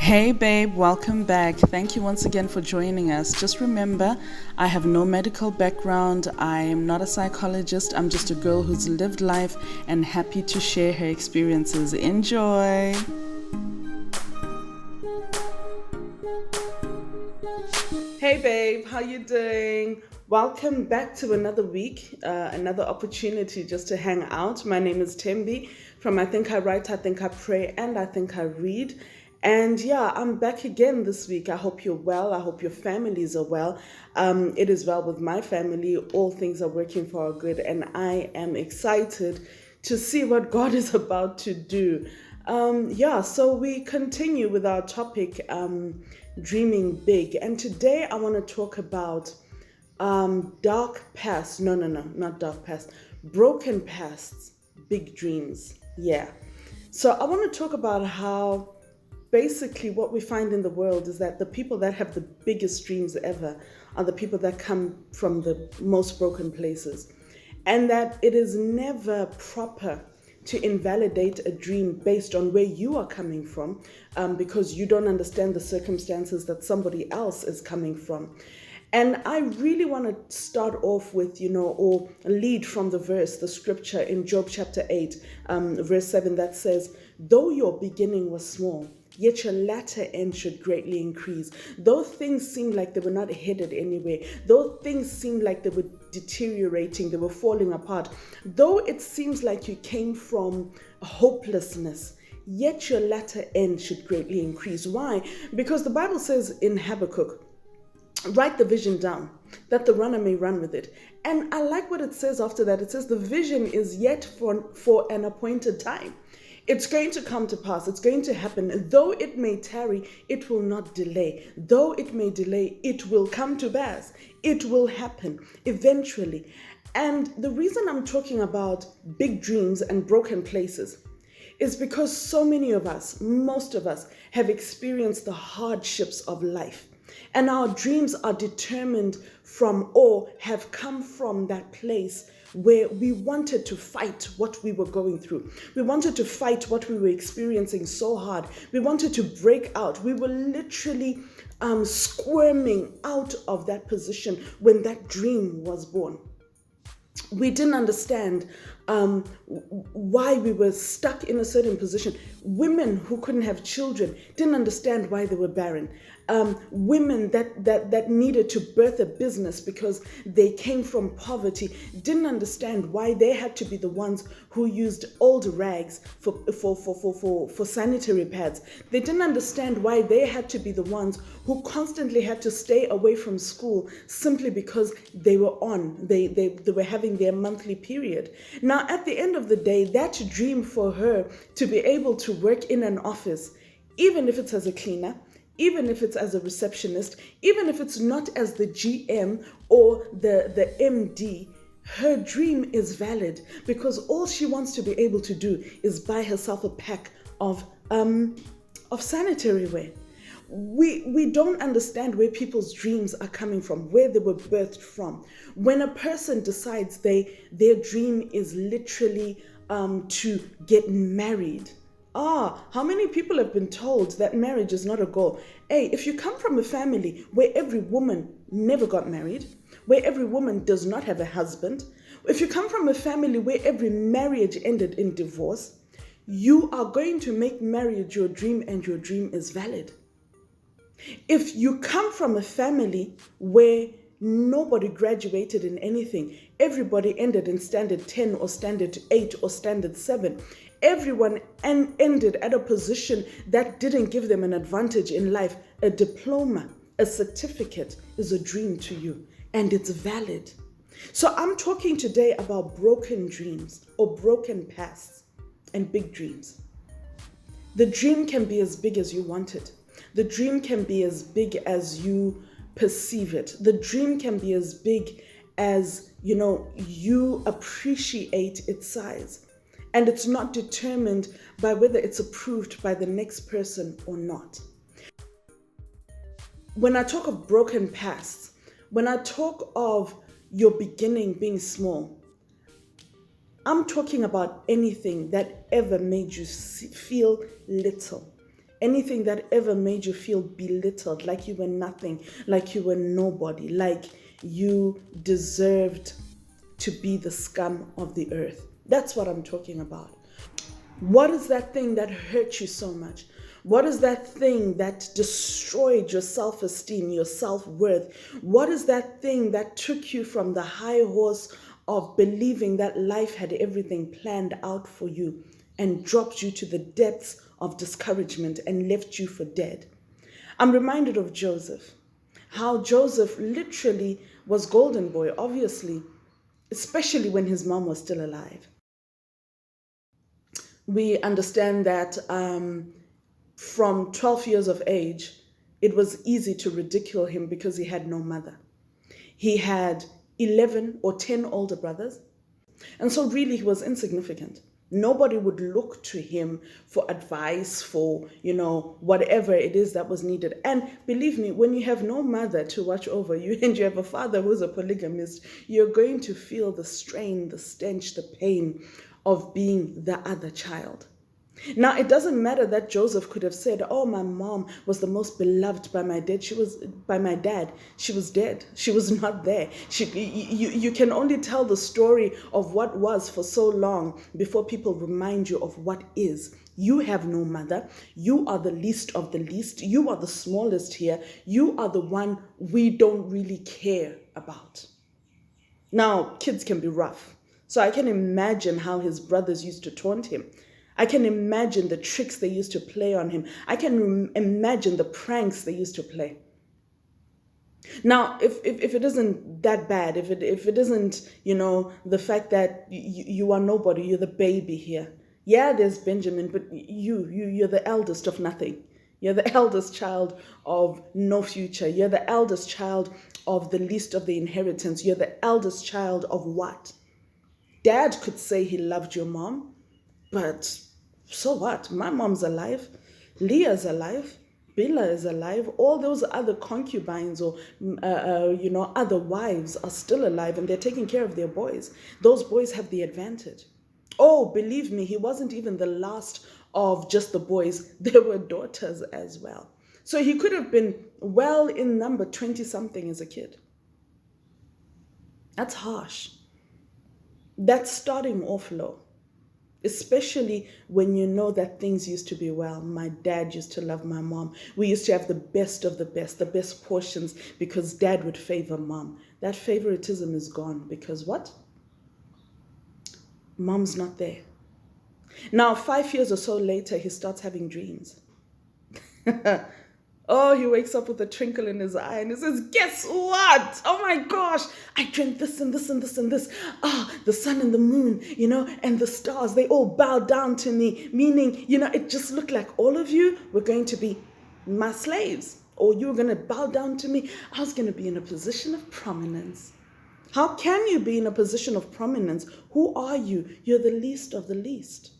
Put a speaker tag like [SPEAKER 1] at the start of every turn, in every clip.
[SPEAKER 1] Hey babe, welcome back. Thank you once again for joining us. Just remember, I have no medical background. I am not a psychologist. I'm just a girl who's lived life and happy to share her experiences. Enjoy. Hey babe, how you doing? Welcome back to another week, another opportunity just to hang out. My name is Thembi from iThink, iWrite, iThink, iPray, and iThink, iRead. And yeah, I'm back again this week. I hope you're well. I hope your families are well. It is well with my family. All things are working for our good, and I am excited to see what God is about to do. So we continue with our topic, dreaming big. And today I want to talk about dark past. No, not dark past. Broken pasts, big dreams. Yeah. So I want to talk about how basically what we find in the world is that the people that have the biggest dreams ever are the people that come from the most broken places. And that it is never proper to invalidate a dream based on where you are coming from, because you don't understand the circumstances that somebody else is coming from. And I really want to start off with, or lead from the scripture in Job chapter 8, verse 7 that says, though your beginning was small, yet your latter end should greatly increase. Though things seemed like they were not headed anywhere, though things seemed like they were deteriorating, they were falling apart, though it seems like you came from hopelessness, yet your latter end should greatly increase. Why? Because the Bible says in Habakkuk, write the vision down, that the runner may run with it. And I like what it says after that. It says the vision is yet for an appointed time. It's going to come to pass. It's going to happen. Though it may tarry, it will not delay. Though it may delay, it will come to pass. It will happen eventually. And the reason I'm talking about big dreams and broken places is because so many of us, most of us, have experienced the hardships of life. And our dreams are determined from or have come from that place where we wanted to fight what we were going through. We wanted to fight what we were experiencing so hard. We wanted to break out. We were literally squirming out of that position when that dream was born. We didn't understand why we were stuck in a certain position. Women who couldn't have children didn't understand why they were barren. Women that needed to birth a business because they came from poverty didn't understand why they had to be the ones who used old rags for sanitary pads. They didn't understand why they had to be the ones who constantly had to stay away from school simply because they were having their monthly period. Now, at the end of the day, that dream for her to be able to work in an office, even if it's as a cleaner, even if it's as a receptionist, even if it's not as the GM or the MD, her dream is valid because all she wants to be able to do is buy herself a pack of sanitary wear. We don't understand where people's dreams are coming from, where they were birthed from. When a person decides their dream is literally to get married, how many people have been told that marriage is not a goal? Hey, if you come from a family where every woman never got married, where every woman does not have a husband, if you come from a family where every marriage ended in divorce, you are going to make marriage your dream and your dream is valid. If you come from a family where nobody graduated in anything, everybody ended in standard 10 or standard 8 or standard 7, everyone ended at a position that didn't give them an advantage in life, a diploma, a certificate is a dream to you and it's valid. So I'm talking today about broken dreams or broken pasts and big dreams. The dream can be as big as you want it. The dream can be as big as you perceive it. The dream can be as big as, you appreciate its size. And it's not determined by whether it's approved by the next person or not. When I talk of broken pasts, when I talk of your beginning being small, I'm talking about anything that ever made you feel little, anything that ever made you feel belittled, like you were nothing, like you were nobody, like you deserved to be the scum of the earth. That's what I'm talking about. What is that thing that hurt you so much? What is that thing that destroyed your self-esteem, your self-worth? What is that thing that took you from the high horse of believing that life had everything planned out for you and dropped you to the depths of discouragement and left you for dead? I'm reminded of Joseph, how Joseph literally was golden boy, obviously, especially when his mom was still alive. We understand that from 12 years of age, it was easy to ridicule him because he had no mother. He had 11 or 10 older brothers, and so really he was insignificant. Nobody would look to him for advice, for, whatever it is that was needed. And believe me, when you have no mother to watch over you and you have a father who's a polygamist, you're going to feel the strain, the stench, the pain of being the other child. Now, it doesn't matter that Joseph could have said, oh, my mom was the most beloved by my dad. She was dead. She was not there. You can only tell the story of what was for so long before people remind you of what is. You have no mother. You are the least of the least. You are the smallest here. You are the one we don't really care about. Now, kids can be rough. So I can imagine how his brothers used to taunt him. I can imagine the tricks they used to play on him. I can imagine the pranks they used to play. Now, if it isn't that bad, if it isn't, the fact that you are nobody, you're the baby here. Yeah, there's Benjamin, but you're the eldest of nothing. You're the eldest child of no future. You're the eldest child of the least of the inheritance. You're the eldest child of what? Dad could say he loved your mom, but so what? My mom's alive. Leah's alive. Bila is alive. All those other concubines or, other wives are still alive and they're taking care of their boys. Those boys have the advantage. Oh, believe me, he wasn't even the last of just the boys. There were daughters as well. So he could have been well in number 20-something as a kid. That's harsh. That's starting off low. Especially when you know that things used to be well. My dad used to love my mom. We used to have the best of the best portions because dad would favor mom. That favoritism is gone because what? Mom's not there. Now, 5 years or so later, he starts having dreams. Oh, he wakes up with a twinkle in his eye and he says, guess what? Oh my gosh, I dreamt this and this and this and this. The sun and the moon, and the stars, they all bow down to me. Meaning, it just looked like all of you were going to be my slaves, or you were going to bow down to me. I was going to be in a position of prominence. How can you be in a position of prominence? Who are you? You're the least of the least.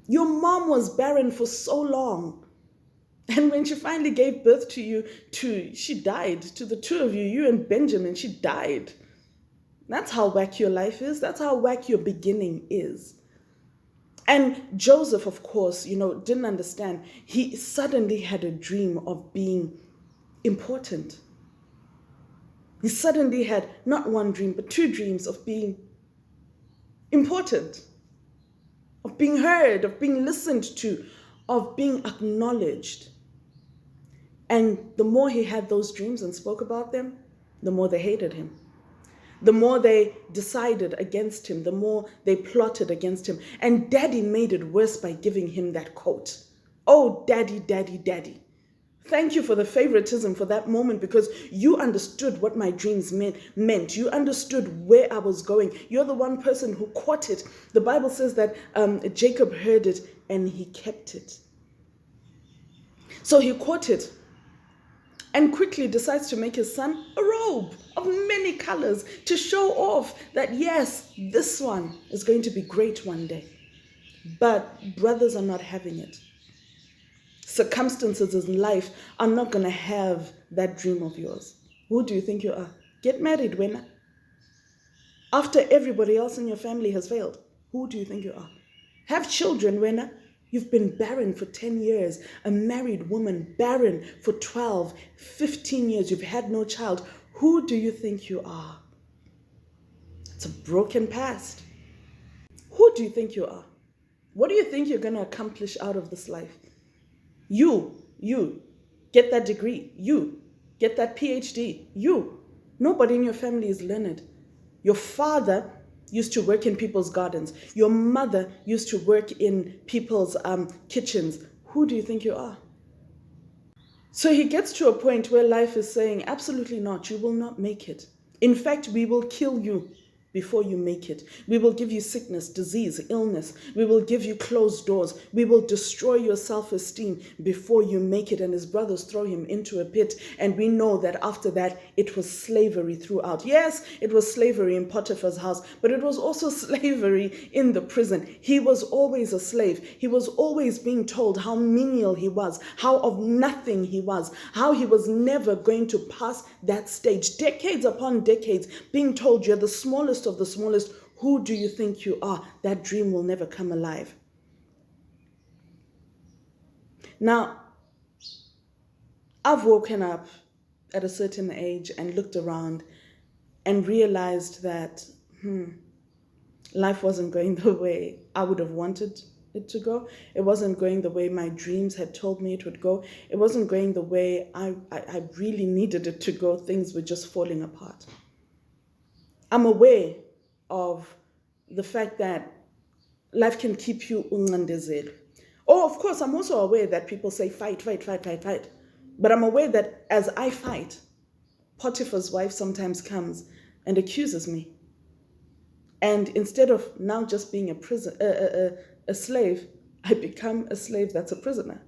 [SPEAKER 1] Your mom was barren for so long. And when she finally gave birth to you, she died. To the two of you, you and Benjamin, she died. That's how whack your life is. That's how whack your beginning is. And Joseph, of course, didn't understand. He suddenly had a dream of being important. He suddenly had not one dream, but two dreams of being important, of being heard, of being listened to, of being acknowledged. And the more he had those dreams and spoke about them, the more they hated him. The more they decided against him, the more they plotted against him. And daddy made it worse by giving him that quote. Oh, daddy, daddy, daddy. Thank you for the favoritism for that moment because you understood what my dreams meant. You understood where I was going. You're the one person who caught it. The Bible says that Jacob heard it and he kept it. So he caught it and quickly decides to make his son a robe of many colors to show off that, yes, this one is going to be great one day. But brothers are not having it. Circumstances in life are not going to have that dream of yours. Who do you think you are? Get married, Wena. After everybody else in your family has failed, who do you think you are? Have children, Wena. You've been barren for 10 years, a married woman, barren for 12, 15 years. You've had no child. Who do you think you are? It's a broken past. Who do you think you are? What do you think you're going to accomplish out of this life? You, get that degree. You, get that PhD. You. Nobody in your family is learned. Your father used to work in people's gardens. Your mother used to work in people's kitchens. Who do you think you are? So he gets to a point where life is saying, absolutely not, you will not make it. In fact, we will kill you before you make it. We will give you sickness, disease, illness. We will give you closed doors. We will destroy your self-esteem before you make it. And his brothers throw him into a pit. And we know that after that, it was slavery throughout. Yes, it was slavery in Potiphar's house, but it was also slavery in the prison. He was always a slave. He was always being told how menial he was, how of nothing he was, how he was never going to pass that stage. Decades upon decades, being told you're the smallest of the smallest. Who do you think you are? That dream will never come alive. Now, I've woken up at a certain age and looked around and realized that life wasn't going the way I would have wanted it to go. It wasn't going the way my dreams had told me it would go. It wasn't going the way I really needed it to go. Things were just falling apart. I'm aware of the fact that life can keep you ungandezelo. Oh, of course, I'm also aware that people say fight, fight, fight, fight, fight. But I'm aware that as I fight, Potiphar's wife sometimes comes and accuses me. And instead of now just being a slave, I become a slave that's a prisoner.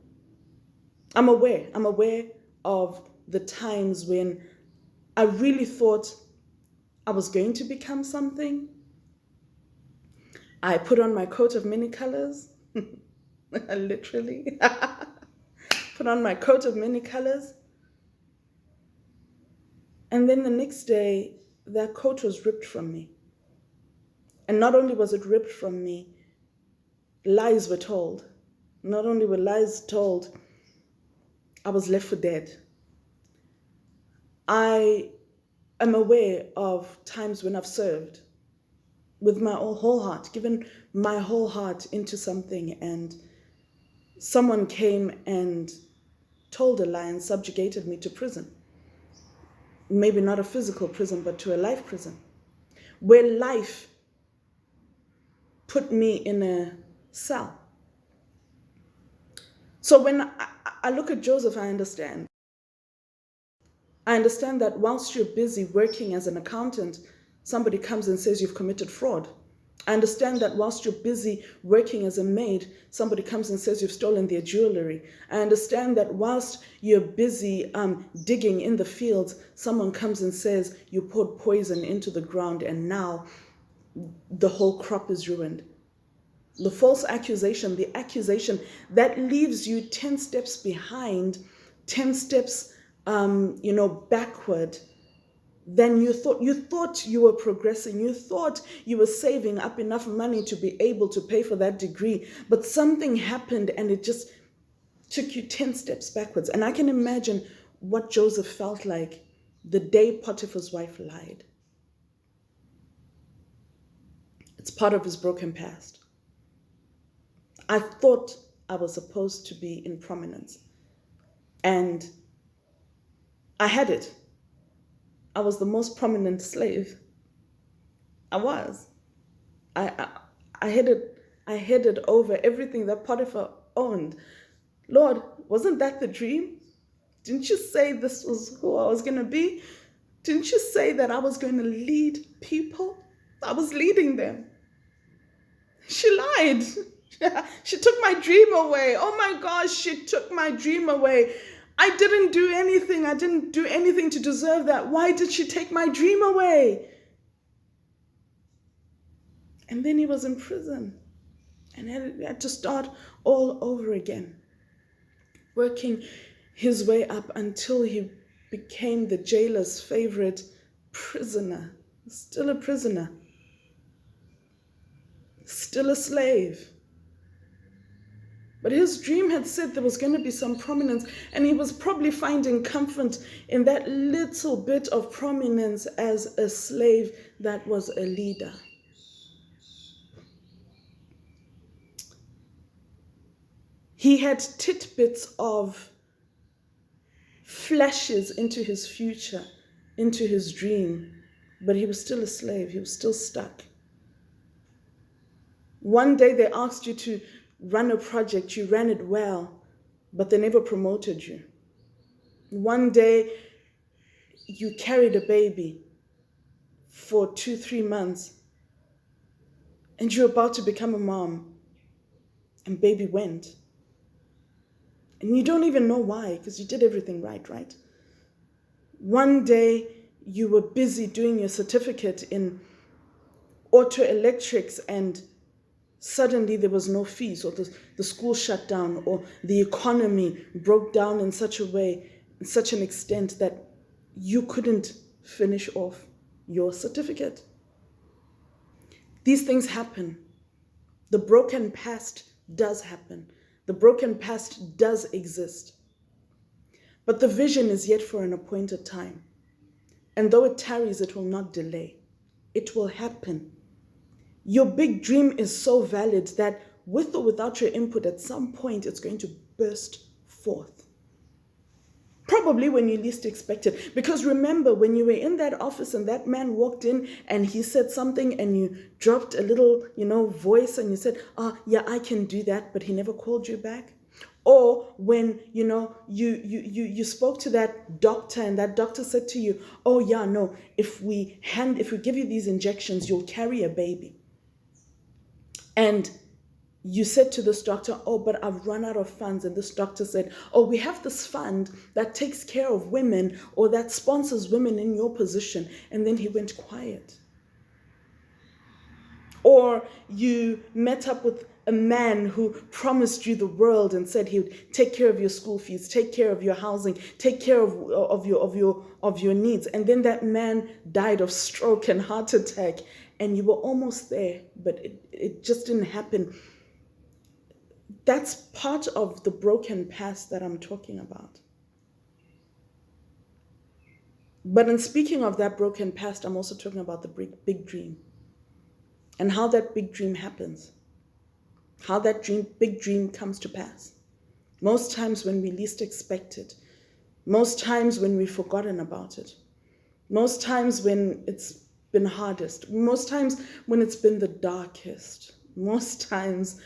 [SPEAKER 1] I'm aware of the times when I really thought I was going to become something. I put on my coat of many colors, literally. Put on my coat of many colors. And then the next day, that coat was ripped from me. And not only was it ripped from me, lies were told. Not only were lies told, I was left for dead. I am aware of times when I've served with my whole heart, given my whole heart into something, and someone came and told a lie and subjugated me to prison. Maybe not a physical prison, but to a life prison, where life put me in a cell. So when I look at Joseph, I understand. I understand that whilst you're busy working as an accountant, somebody comes and says you've committed fraud. I understand that whilst you're busy working as a maid, somebody comes and says you've stolen their jewelry. I understand that whilst you're busy digging in the fields, someone comes and says you poured poison into the ground and now the whole crop is ruined. The false accusation, the accusation that leaves you 10 steps behind, 10 steps backward than you thought. You thought you were progressing. You thought you were saving up enough money to be able to pay for that degree. But something happened and it just took you 10 steps backwards. And I can imagine what Joseph felt like the day Potiphar's wife lied. It's part of his broken past. I thought I was supposed to be in prominence. And I had it. I was the most prominent slave. I was. I headed over everything that Potiphar owned. Lord, wasn't that the dream? Didn't you say this was who I was going to be? Didn't you say that I was going to lead people? I was leading them. She lied. She took my dream away. Oh my gosh, she took my dream away. I didn't do anything. I didn't do anything to deserve that. Why did she take my dream away? And then he was in prison and had to start all over again, working his way up until he became the jailer's favorite prisoner. Still a prisoner. Still a slave. But his dream had said there was going to be some prominence, and he was probably finding comfort in that little bit of prominence as a slave that was a leader. He had tidbits of flashes into his future, into his dream, but he was still a slave. He was still stuck. One day they asked you to run a project, you ran it well, but they never promoted you. One day you carried a baby for 2-3 months, and you're about to become a mom, and baby went. And you don't even know why, because you did everything right? One day you were busy doing your certificate in auto electrics, and suddenly there was no fees, or the school shut down, or the economy broke down in such a way, in such an extent that you couldn't finish off your certificate. These things happen. The broken past does happen. The broken past does exist. But the vision is yet for an appointed time. And though it tarries, it will not delay. It will happen. Your big dream is so valid that with or without your input, at some point, it's going to burst forth. Probably when you least expect it. Because remember, when you were in that office and that man walked in and he said something and you dropped a little, voice and you said, yeah, I can do that, but he never called you back. Or when, you spoke to that doctor and that doctor said to you, oh yeah, no, if we give you these injections, you'll carry a baby. And you said to this doctor, oh, but I've run out of funds. And this doctor said, oh, we have this fund that takes care of women or that sponsors women in your position. And then he went quiet. Or you met up with a man who promised you the world and said he would take care of your school fees, take care of your housing, take care of your needs. And then that man died of stroke and heart attack. And you were almost there, but it just didn't happen. That's part of the broken past that I'm talking about. But in speaking of that broken past, I'm also talking about the big dream and how that big dream happens, how that big dream comes to pass. Most times when we least expect it, most times when we've forgotten about it, most times when it's been hardest, most times when it's been the darkest, most times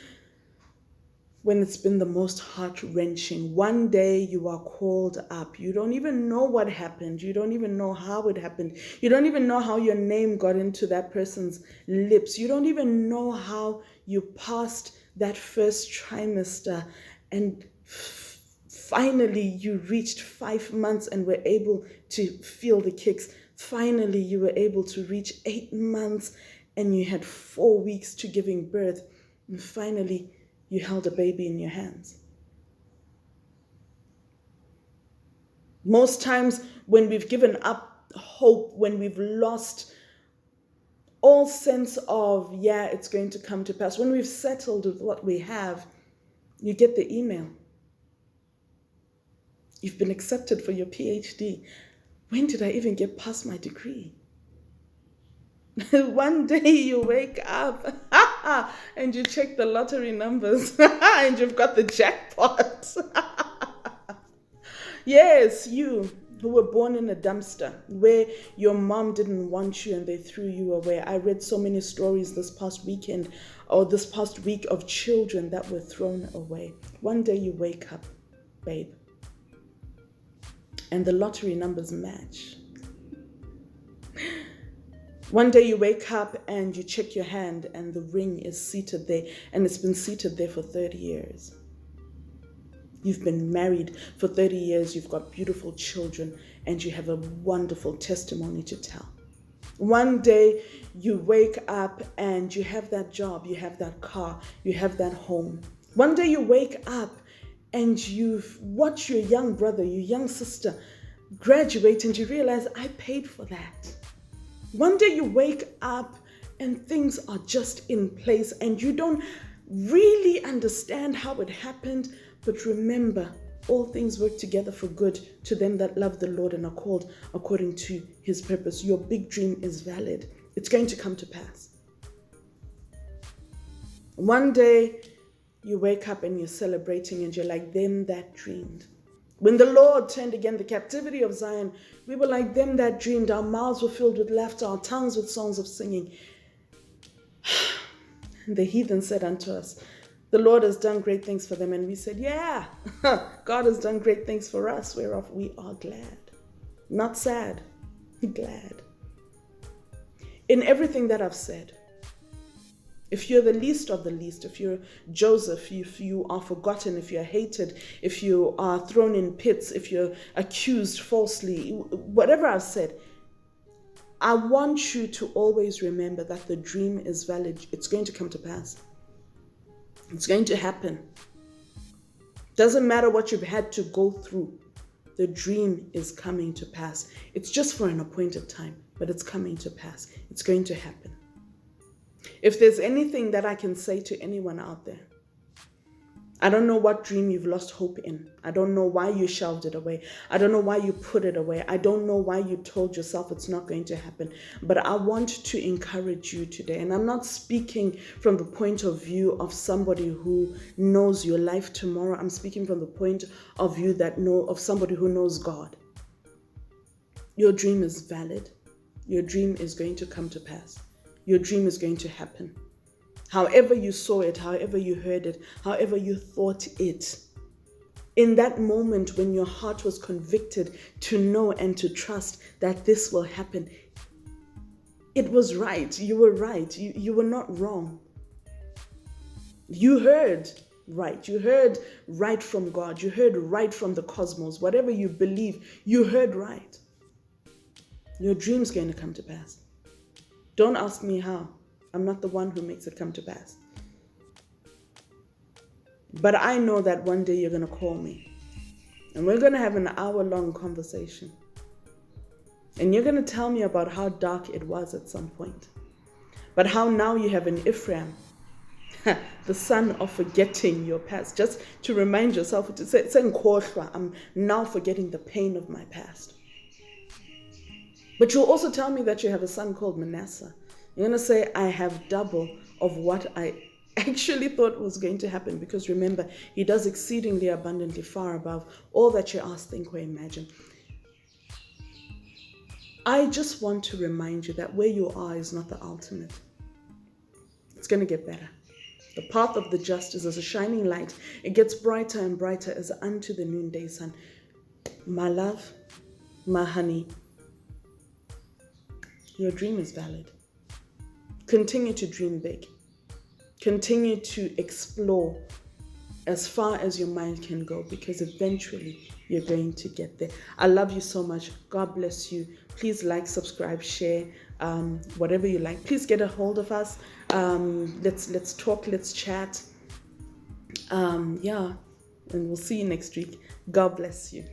[SPEAKER 1] when it's been the most heart-wrenching. One day you are called up. You don't even know what happened. You don't even know how it happened. You don't even know how your name got into that person's lips. You don't even know how you passed that first trimester and finally you reached 5 months and were able to feel the kicks. Finally, you were able to reach 8 months and you had 4 weeks to giving birth. And finally, you held a baby in your hands. Most times when we've given up hope, when we've lost all sense of, yeah, it's going to come to pass, when we've settled with what we have, you get the email. You've been accepted for your PhD. When did I even get past my degree? One day you wake up and you check the lottery numbers and you've got the jackpot. Yes, you who were born in a dumpster where your mom didn't want you and they threw you away. I read so many stories this past weekend or this past week of children that were thrown away. One day you wake up, babe, and the lottery numbers match. One day you wake up and you check your hand and the ring is seated there and it's been seated there for 30 years. You've been married for 30 years, you've got beautiful children and you have a wonderful testimony to tell. One day you wake up and you have that job, you have that car, you have that home. One day you wake up and you've watched your young brother, your young sister graduate and you realize I paid for that. One day you wake up and things are just in place and you don't really understand how it happened, but remember, all things work together for good to them that love the Lord and are called according to his purpose. Your big dream is valid. It's going to come to pass. One day, you wake up and you're celebrating and you're like, them that dreamed. When the Lord turned again the captivity of Zion, we were like them that dreamed. Our mouths were filled with laughter, our tongues with songs of singing. And the heathen said unto us, the Lord has done great things for them. And we said, yeah, God has done great things for us, whereof we are glad. Not sad, glad. In everything that I've said, if you're the least of the least, if you're Joseph, if you are forgotten, if you're hated, if you are thrown in pits, if you're accused falsely, whatever I've said, I want you to always remember that the dream is valid. It's going to come to pass. It's going to happen. Doesn't matter what you've had to go through. The dream is coming to pass. It's just for an appointed time, but it's coming to pass. It's going to happen. If there's anything that I can say to anyone out there, I don't know what dream you've lost hope in. I don't know why you shelved it away. I don't know why you put it away. I don't know why you told yourself it's not going to happen. But I want to encourage you today. And I'm not speaking from the point of view of somebody who knows your life tomorrow. I'm speaking from the point of view of somebody who knows God. Your dream is valid. Your dream is going to come to pass. Your dream is going to happen. However you saw it, however you heard it, however you thought it, in that moment when your heart was convicted to know and to trust that this will happen, it was right. You were right. You were not wrong. You heard right. You heard right from God. You heard right from the cosmos. Whatever you believe, you heard right. Your dream's going to come to pass. Don't ask me how. I'm not the one who makes it come to pass. But I know that one day you're going to call me. And we're going to have an hour-long conversation. And you're going to tell me about how dark it was at some point. But how now you have an Ephraim, the son of forgetting your past. Just to remind yourself, I'm now forgetting the pain of my past. But you'll also tell me that you have a son called Manasseh. You're going to say, I have double of what I actually thought was going to happen. Because remember, he does exceedingly abundantly far above all that you ask, think, or imagine. I just want to remind you that where you are is not the ultimate. It's going to get better. The path of the just is as a shining light. It gets brighter and brighter as unto the noonday sun. My love, my honey, your dream is valid. Continue to dream big. Continue to explore as far as your mind can go, because eventually you're going to get there. I love you so much. God bless you. Please like, subscribe, share, whatever you like. Please get a hold of us. Let's talk, let's chat. And we'll see you next week. God bless you.